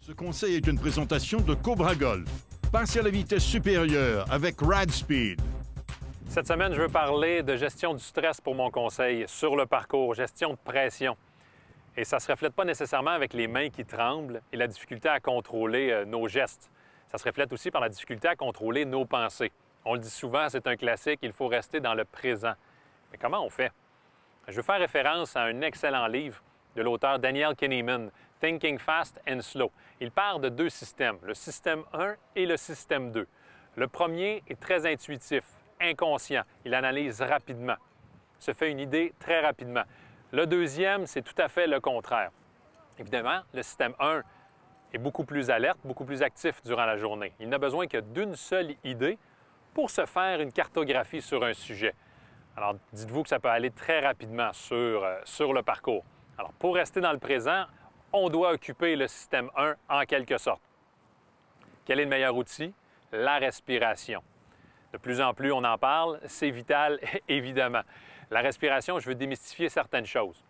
Ce conseil est une présentation de Cobra Golf. Passez à la vitesse supérieure avec Rad Speed. Cette semaine, je veux parler de gestion du stress pour mon conseil sur le parcours, gestion de pression. Et ça ne se reflète pas nécessairement avec les mains qui tremblent et la difficulté à contrôler nos gestes. Ça se reflète aussi par la difficulté à contrôler nos pensées. On le dit souvent, c'est un classique, il faut rester dans le présent. Mais comment on fait? Je veux faire référence à un excellent livre de l'auteur Daniel Kahneman, Thinking Fast and Slow. Il part de deux systèmes, le système 1 et le système 2. Le premier est très intuitif, inconscient. Il analyse rapidement, se fait une idée très rapidement. Le deuxième, c'est tout à fait le contraire. Évidemment, le système 1 est beaucoup plus alerte, beaucoup plus actif durant la journée. Il n'a besoin que d'une seule idée pour se faire une cartographie sur un sujet. Alors, dites-vous que ça peut aller très rapidement sur le parcours. Alors, pour rester dans le présent, on doit occuper le système 1 en quelque sorte. Quel est le meilleur outil? La respiration. De plus en plus, on en parle, c'est vital, évidemment. La respiration, je veux démystifier certaines choses.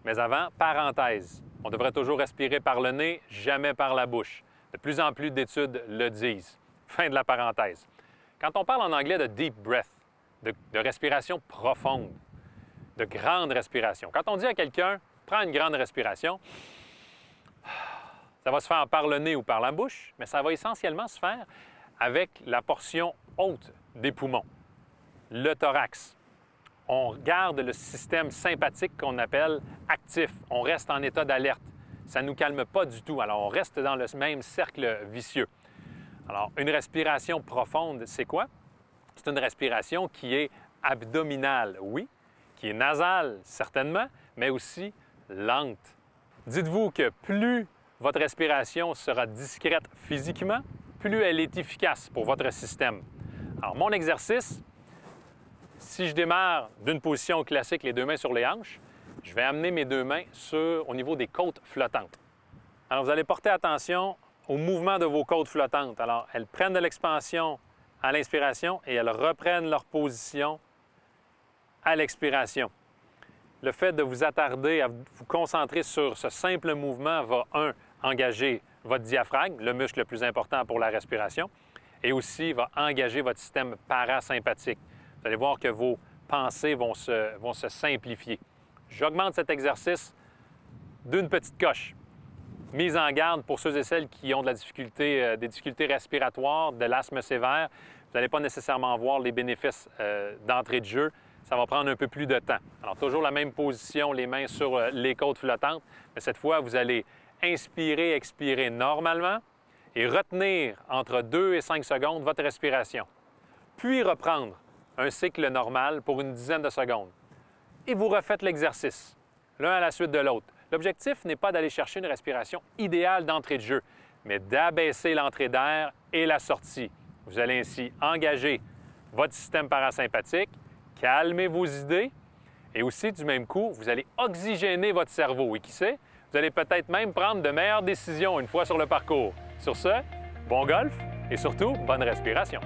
Mais avant, parenthèse, on devrait toujours respirer par le nez, jamais par la bouche. De plus en plus d'études le disent. Fin de la parenthèse. Quand on parle en anglais de deep breath, de respiration profonde, de grande respiration, quand on dit à quelqu'un, prends une grande respiration, ça va se faire par le nez ou par la bouche, mais ça va essentiellement se faire avec la portion haute des poumons, le thorax. On garde le système sympathique qu'on appelle actif. On reste en état d'alerte. Ça ne nous calme pas du tout. Alors, on reste dans le même cercle vicieux. Alors, une respiration profonde, c'est quoi? C'est une respiration qui est abdominale, oui, qui est nasale, certainement, mais aussi lente. Dites-vous que plus votre respiration sera discrète physiquement, plus elle est efficace pour votre système. Alors, mon exercice, si je démarre d'une position classique, les deux mains sur les hanches, je vais amener mes deux mains au niveau des côtes flottantes. Alors, vous allez porter attention au mouvement de vos côtes flottantes. Alors, elles prennent de l'expansion à l'inspiration et elles reprennent leur position à l'expiration. Le fait de vous attarder à vous concentrer sur ce simple mouvement va, engager votre diaphragme, le muscle le plus important pour la respiration, et aussi va engager votre système parasympathique. Vous allez voir que vos pensées vont se simplifier. J'augmente cet exercice d'une petite coche. Mise en garde pour ceux et celles qui ont des difficultés respiratoires, de l'asthme sévère. Vous n'allez pas nécessairement voir les bénéfices d'entrée de jeu. Ça va prendre un peu plus de temps. Alors, toujours la même position, les mains sur les côtes flottantes, mais cette fois, vous allez inspirer, expirer normalement et retenir entre 2 et 5 secondes votre respiration. Puis reprendre un cycle normal pour une dizaine de secondes. Et vous refaites l'exercice, l'un à la suite de l'autre. L'objectif n'est pas d'aller chercher une respiration idéale d'entrée de jeu, mais d'abaisser l'entrée d'air et la sortie. Vous allez ainsi engager votre système parasympathique, calmer vos idées et aussi, du même coup, vous allez oxygéner votre cerveau. Et qui sait, vous allez peut-être même prendre de meilleures décisions une fois sur le parcours. Sur ce, bon golf et surtout, bonne respiration.